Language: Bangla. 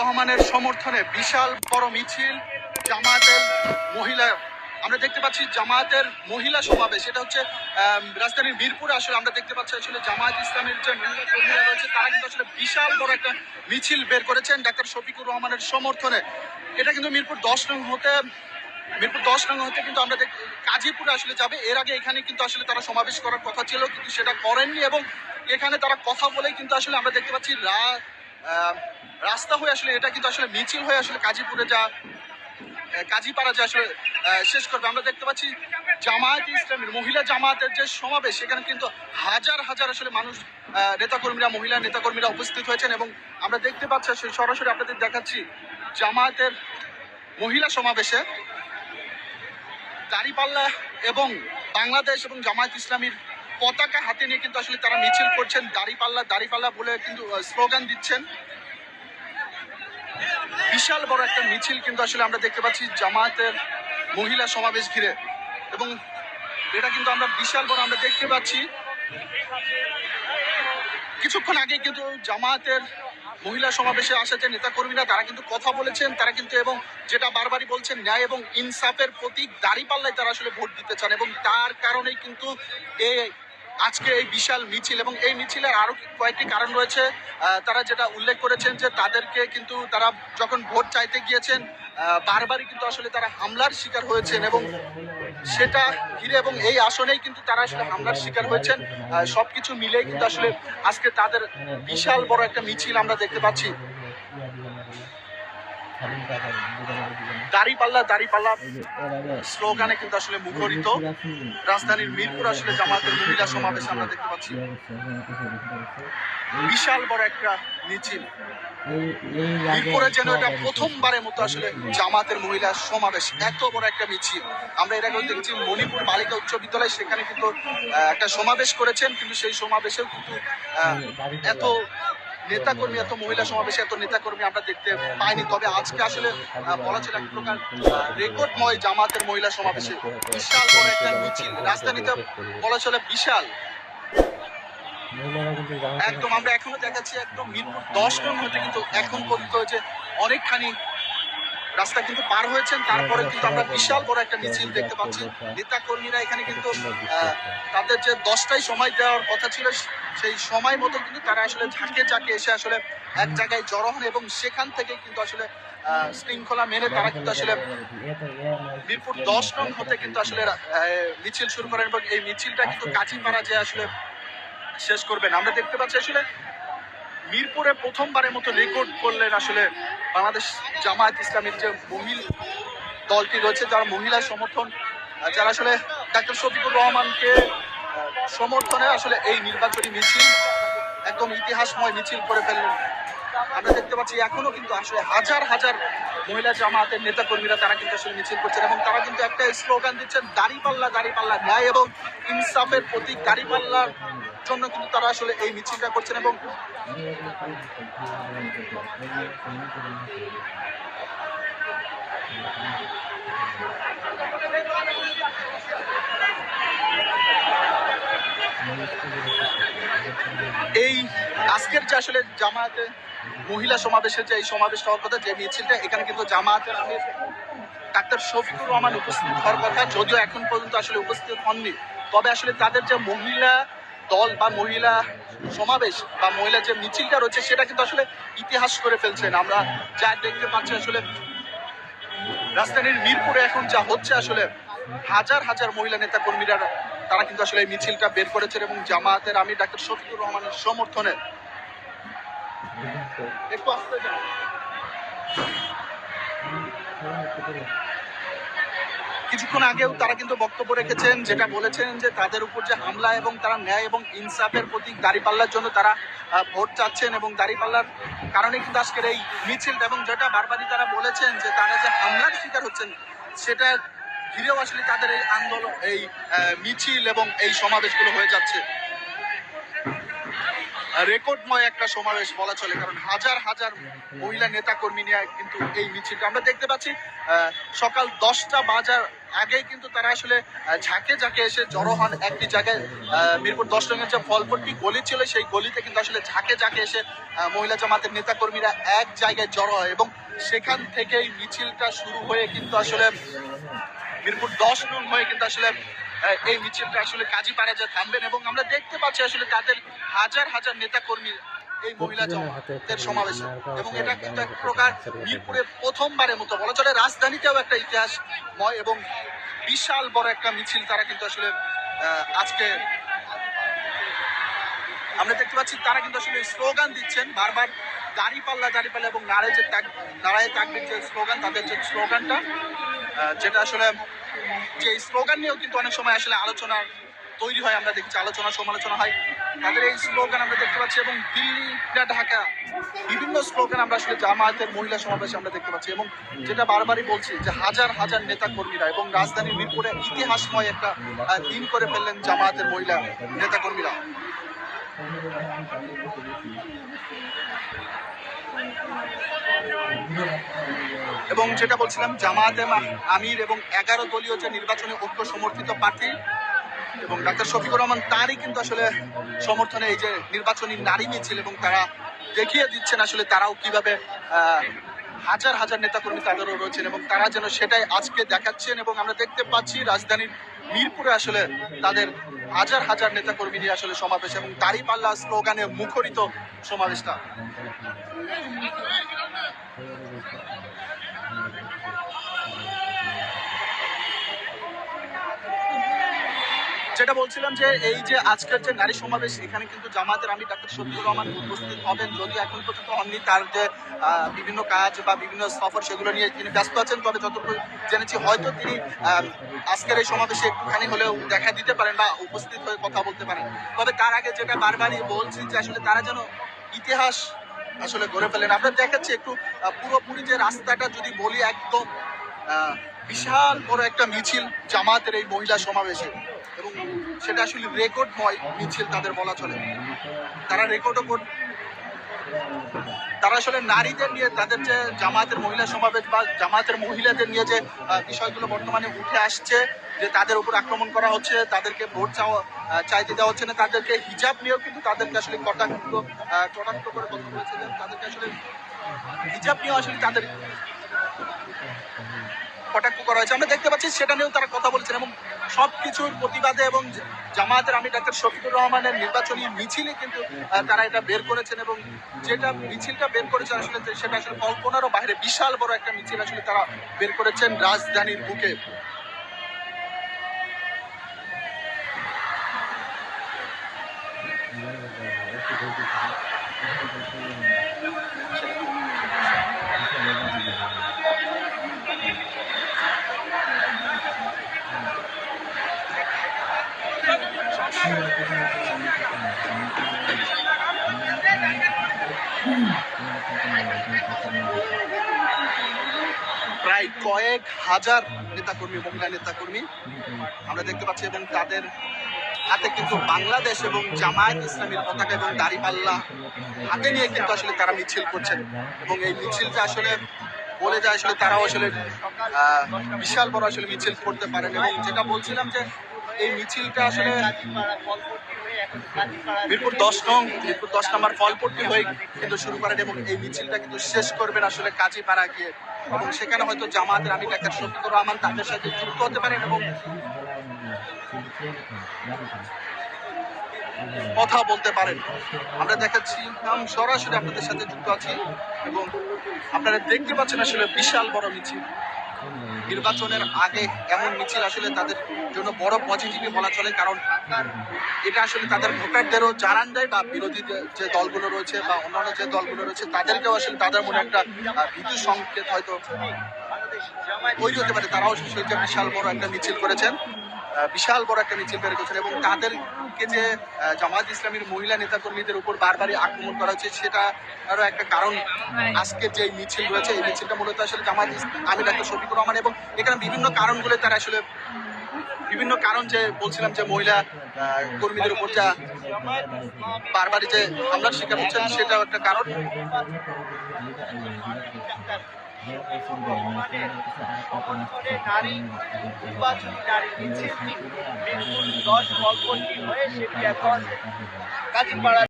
রহমানের সমর্থনে বিশাল বড় মিছিল জামায়াতের মহিলা, আমরা দেখতে পাচ্ছি জামায়াতের মহিলা সমাবেশ। এটা হচ্ছে রাজধানীর মিরপুরে আসলে আমরা দেখতে পাচ্ছি আসলে জামায়াত ইসলামের যে মহিলা কর্মীরা রয়েছে তারা কিন্তু আসলে বিশাল বড় একটা মিছিল বের করেছেন ডাক্তার শফিকুর রহমানের সমর্থনে। এটা কিন্তু মিরপুর 10 নং হতে কিন্তু আমরা কাজীপুরে আসলে যাবে। এর আগে এখানে কিন্তু আসলে তারা সমাবেশ করার কথা ছিল, কিন্তু সেটা করেননি এবং এখানে তারা কথা বলেই কিন্তু আসলে আমরা দেখতে পাচ্ছি রাস্তা হয়ে আসলে এটা কিন্তু আসলে মিছিল হয়ে আসলে কাজীপুরে কাজীপাড়া যে আসলে শেষ করবে। আমরা দেখতে পাচ্ছি জামায়াত ইসলামের মহিলা জামায়াতের যে সমাবেশ, সেখানে কিন্তু হাজার হাজার আসলে মানুষ, নেতাকর্মীরা, মহিলা নেতাকর্মীরা উপস্থিত হয়েছেন এবং আমরা দেখতে পাচ্ছি সরাসরি আপনাদের দেখাচ্ছি জামায়াতের মহিলা সমাবেশে দাঁড়িপাল্লা এবং বাংলাদেশ এবং জামায়াত ইসলামীর পতাকা হাতে নিয়ে কিন্তু আসলে তারা মিছিল করছেন। দাঁড়িপাল্লা বলে কিন্তু স্লোগান দিচ্ছেন। বিশাল বড় একটা মিছিল কিন্তু আসলে আমরা দেখতে পাচ্ছি জামায়াতের মহিলা সমাবেশ ঘিরে, এবং এটা কিন্তু আমরা বিশাল বড় আমরা দেখতে পাচ্ছি। কিছুক্ষণ আগে কিন্তু জামায়াতের মহিলা সমাবেশে আসা যে নেতাকর্মীরা তারা কিন্তু কথা বলেছেন, তারা কিন্তু এবং যেটা বারবারই বলছেন ন্যায় এবং ইনসাফের প্রতীক দাঁড়িপাল্লায় তারা আসলে ভোট দিতে চান, এবং তার কারণেই কিন্তু আজকে এই বিশাল মিছিল। এবং এই মিছিলের আরো কয়েকটি কারণ রয়েছে। তারা যেটা উল্লেখ করেছেন যে তাদেরকে কিন্তু তারা যখন ভোট চাইতে গিয়েছেন বারবারই কিন্তু আসলে তারা হামলার শিকার হয়েছেন, এবং সেটা ঘিরে এবং এই আসনেই কিন্তু তারা আসলে হামলার শিকার হয়েছেন। সবকিছু মিলেই কিন্তু আসলে আজকে তাদের বিশাল বড় একটা মিছিল আমরা দেখতে পাচ্ছি। দাঁড়িপাল্লা স্লোগানে কিন্তু আসলে মুখরিত রাজধানীর মিরপুর আসলে জামায়াতের মহিলা সমাবেশ আমরা দেখতে পাচ্ছি। বিশাল বড় একটা মিছিল মিরপুরে যেন এটা প্রথমবারের মতো আসলে জামায়াতের মহিলা সমাবেশ, এত বড় একটা মিছিল আমরা এর আগেও দেখেছি। মণিপুর বালিকা উচ্চ বিদ্যালয় সেখানে কিন্তু একটা সমাবেশ করেছেন, কিন্তু সেই সমাবেশেও কিন্তু এত নেতাকর্মী, এত মহিলা সমাবেশে এত নেতাকর্মী আমরা দেখতে পাইনি। তবে আজকে আসলে বলা ছিল এক প্রকার রেকর্ডময় জামাতের মহিলা সমাবেশে বিশাল বড় একটা মিছিল রাজধানীতে বলা চলে বিশাল। একদম আমরা এখনো দেখাচ্ছি একদম মিরপুর 10 নং হতে কিন্তু এখন পর্যন্ত হয়েছে অনেকখানি রাস্তা কিন্তু পার হয়েছেন, তারপরে কিন্তু আমরা বিশাল বড় একটা মিছিল দেখতে পাচ্ছি। নেতা কর্মীরা এখানে কিন্তু তাদের যে 10টায় সময় দেওয়ার কথা ছিল সেই সময় মতো কিন্তু তারা আসলে ঝাঁকে এসে আসলে এক জায়গায় জড়ো হন, এবং সেখান থেকে কিন্তু আসলে শৃঙ্খলা মেনে তারা কিন্তু আসলে মিরপুর 10 নং হতে কিন্তু আসলে মিছিল শুরু করেন, এবং এই মিছিলটা কিন্তু কাজীপাড়া যে আসলে শেষ করবেন। আমরা দেখতে পাচ্ছি আসলে মিরপুরে প্রথমবারের মতো রেকর্ড করলেন আসলে বাংলাদেশ জামায়াত ইসলামের যে মহিলা দলটি রয়েছে, যারা মহিলা সমর্থন, যারা আসলে ডাক্তার শফিকুর রহমানকে সমর্থনে আসলে এই নির্বাচনী মিছিল একদম ইতিহাসময় মিছিল করে ফেললেন। আমরা দেখতে পাচ্ছি এখনো কিন্তু আসলে হাজার হাজার মহিলা জামায়াতের নেতা কর্মীরা তারা কিন্তু আসলে মিছিল করছেন, এবং তারা কিন্তু একটা স্লোগান দিচ্ছেন দাঁড়িপাল্লা ন্যায় এবং ইনসাফের প্রতীক দাঁড়িপাল্লার জন্য কিন্তু তারা আসলে এই মিছিলটা করছেন। এবং এই আজকের যে আসলে জামায়াতে মহিলা সমাবেশের যে এই সমাবেশটা হওয়ার কথা, যে মিছিলটা, এখানে কিন্তু জামায়াতের আমির ডাক্তার শফিকুর রহমান উপস্থিত হওয়ার কথা, যদিও এখন পর্যন্ত আসলে উপস্থিত হননি। তবে আসলে তাদের যে মহিলা দল বা মহিলা সমাবেশ বা মহিলা যে মিছিলটা রয়েছে সেটা কিন্তু আসলে ইতিহাস করে ফেলছেন। আমরা যা দেখতে পাচ্ছি আসলে রাজধানীর মিরপুরে এখন যা হচ্ছে আসলে হাজার হাজার মহিলা নেতা কর্মীরা তারা কিন্তু আসলে এই মিছিলটা বের করেছেন, এবং জামায়াতের আমির ডাক্তার শফিকুর রহমানের সমর্থনে। একটু আসতে যান। কিছুক্ষণ আগেও তারা কিন্তু বক্তব্য রেখেছেন, যেটা বলেছেন যে তাদের উপর যে হামলা এবং তারা ন্যায় এবং ইনসাফের প্রতীক দাঁড়িপাল্লার জন্য তারা ভোট চাচ্ছেন, এবং দাঁড়িপাল্লার কারণে কিন্তু আজকের এই মিছিলটা, এবং যেটা বারবারই তারা বলেছেন যে তারা যে হামলার শিকার হচ্ছেন সেটা ঘিরেও আসলে তাদের এই আন্দোলন, এই মিছিল এবং এই সমাবেশগুলো হয়ে যাচ্ছে। রেকর্ডময় একটা সমাবেশ বলা চলে, কারণ হাজার হাজার মহিলা নেতা কর্মী নিয়ে কিন্তু এই মিছিলটা আমরা দেখতে পাচ্ছি। সকাল 10টা বাজার আগেই কিন্তু তারা আসলে ঝাঁকে ঝাঁকে এসে জড়ো হন একটি জায়গায়। মিরপুর 10 রঙের যে ফলপট্টি গলি ছিল সেই গলিতে কিন্তু আসলে ঝাঁকে ঝাঁকে এসে মহিলা জামাতের নেতা কর্মীরা এক জায়গায় জড়ো হয় এবং সেখান থেকেই মিছিলটা শুরু হয়ে কিন্তু আসলে মিরপুর 10 নং হয়ে কিন্তু আসলে এই মিছিলটা আসলে কাজীপাড়া যে থামবেন এবং আমরা দেখতে পাচ্ছি আসলে তাদের হাজার হাজার নেতা কর্মী এই মহিলা জামাতের সমাবেশে। এবং এটা কিন্তু এক প্রকার মিরপুরে প্রথমবারের মতো বলা চলে, রাজধানীতেও একটা ইতিহাসময় এবং বিশাল বড় একটা মিছিল তারা কিন্তু আসলে আজকে আমরা দেখতে পাচ্ছি। তারা কিন্তু আসলে স্লোগান দিচ্ছেন বারবার, দাঁড়িপাল্লা দাঁড়িপাল্লা এবং নারায়ে তাকবীর যে স্লোগান, তাদের যে স্লোগানটা, যেটা আসলে যে স্লোগান নিয়েও কিন্তু অনেক সময় আসলে আলোচনা তৈরি হয়, আমরা দেখছি আলোচনা সমালোচনা হয় তাদের এই স্লোগান আমরা দেখতে পাচ্ছি। এবং দিল্লি ঢাকা বিভিন্ন স্লোগান আমরা আসলে জামায়াতের মহিলা সমাবেশে আমরা দেখতে পাচ্ছি এবং যেটা বারবারই বলছি যে হাজার হাজার নেতা কর্মীরা এবং রাজধানী মিরপুরে ইতিহাসময় একটা দিন করে ফেললেন জামায়াতের মহিলা নেতা কর্মীরা। এবং যেটা বলছিলাম, জামায়াতে আমির এবং 11 দলীয় যে নির্বাচনী ঐক্য সমর্থিত প্রার্থী এবং ডাক্তার শফিকুর রহমান, তারই কিন্তু আসলে সমর্থনে এই যে নির্বাচনী নারী মিছিল এবং তারা দেখিয়ে দিচ্ছেন আসলে তারাও কিভাবে হাজার হাজার নেতাকর্মী তাদেরও রয়েছেন এবং তারা যেন সেটাই আজকে দেখাচ্ছেন। এবং আমরা দেখতে পাচ্ছি রাজধানীর মিরপুরে আসলে তাদের হাজার হাজার নেতাকর্মী নিয়ে আসলে সমাবেশ এবং দাঁড়িপাল্লা স্লোগানে মুখরিত সমাবেশটা। যেটা বলছিলাম যে এই যে আজকের যে নারী সমাবেশ, এখানে কিন্তু জামায়াতের আমির ডাক্তার শফিকুর রহমান উপস্থিত হবেন, যদি এখন পর্যন্ত হননি, তার যে বিভিন্ন কাজ বা বিভিন্ন সফর সেগুলো নিয়ে তিনি ব্যস্ত আছেন। তবে যতটুকু জেনেছি হয়তো তিনি আজকের এই সমাবেশে একটুখানি হলেও দেখা দিতে পারেন বা উপস্থিত হয়ে কথা বলতে পারেন। তবে তার আগে যেটা বারবারই বলছি যে আসলে তারা যেন ইতিহাস আসলে গড়ে ফেলেন। আমরা দেখাচ্ছি একটু পুরোপুরি যে রাস্তাটা যদি বলি, একদম বিশাল বড় একটা মিছিল জামায়াতের এই মহিলা সমাবেশে এবং সেটা আসলে রেকর্ডময় মিছিল তাদের বলা চলে। তারা রেকর্ডও তারা আসলে নারীদের নিয়ে তাদের যে জামায়াতের মহিলা সমাবেশ বা জামায়াতের মহিলাদের নিয়ে যে বিষয়গুলো বর্তমানে উঠে আসছে, যে তাদের উপর আক্রমণ করা হচ্ছে, তাদেরকে ভোট চাইতে দেওয়া হচ্ছে না, তাদেরকে হিজাব নিয়েও কিন্তু তাদেরকে আসলে কটাক্ষ করে কথা বলেছে, তাদেরকে আসলে হিজাব নিয়েও আসলে তাদের কটাক্ষ করা হয়েছে আমরা দেখতে পাচ্ছি, সেটা নিয়েও তারা কথা বলছেন। এবং সবকিছুর প্রতিবাদে এবং জামায়াতের আমির ডাক্তার শফিকুর রহমানের নির্বাচনী মিছিলে কিন্তু তারা এটা বের করেছেন এবং যেটা মিছিলটা বের করেছেন আসলে সেটা আসলে কল্পনারও বাইরে, বিশাল বড় একটা মিছিল আসলে তারা বের করেছেন রাজধানীর বুকে। প্রায় কয়েক হাজার নেতাকর্মী, মহিলা নেতাকর্মী আমরা দেখতে পাচ্ছি এবং তাদের হাতে কিন্তু বাংলাদেশ এবং জামায়াত ইসলামীর পতাকা এবং দাড়িপাল্লা হাতে নিয়ে কিন্তু আসলে তারা মিছিল করছেন এবং এই মিছিলটা আসলে বলে যায় আসলে তারাও আসলে বিশাল বড় আসলে মিছিল করতে পারেন। এবং যেটা বলছিলাম যে এই মিছিলটা আসলে মিরপুর 10 নম্বর ফলপট্টি হয়ে কিন্তু শুরু করেন এবং এই মিছিলটা কিন্তু শেষ করবেন আসলে কাজীপাড়া গিয়ে এবং সেখানে হয়তো জামায়াতের আমির ডাক্তার শফিকুর রহমান তাদের সাথে যুক্ত হতে পারেন এবং কথা বলতে পারেন। আমরা দেখাচ্ছি, আমি সরাসরি আপনাদের সাথে যুক্ত আছি এবং আপনারা দেখতে পাচ্ছেন আসলে বিশাল বড় মিছিল। নির্বাচনের আগে এমন মিছিল আসলে তাদের জন্য বড় পজিটিভই বলা চলে, কারণ এটা আসলে তাদের ভোটারদেরও জানান দেয় বা বিরোধী যে দলগুলো রয়েছে বা অন্যান্য যে দলগুলো রয়েছে তাদেরকেও আসলে তাদের মনে একটা ভীতি সংকেত হয়তো তৈরি হতে পারে। তারাও সেটা বিশাল বড় একটা মিছিল করেছেন, বিশাল বড় একটা মিছিল বের করেছেন এবং তাদেরকে যে জামায়াত ইসলামীর মহিলা নেতাকর্মীদের উপর বারবারই আক্রমণ করা হচ্ছে সেটা আরও একটা কারণ। আজকে যে মিছিল রয়েছে এই মিছিলটা মূলত আসলে জামায়াত আমির ডাক্তার শফিকুর রহমান এবং এখানে বিভিন্ন কারণগুলো তারা আসলে বিভিন্ন কারণ, যে বলছিলাম যে মহিলা কর্মীদের উপর যা বারবারই যে হামলার শিকার হচ্ছেন, সেটাও একটা কারণ। নারী নির্বাচনী নারী মিছিলটি মিরপুর 10 কল্পটি হয়ে সেটি এখন কাজীপাড়া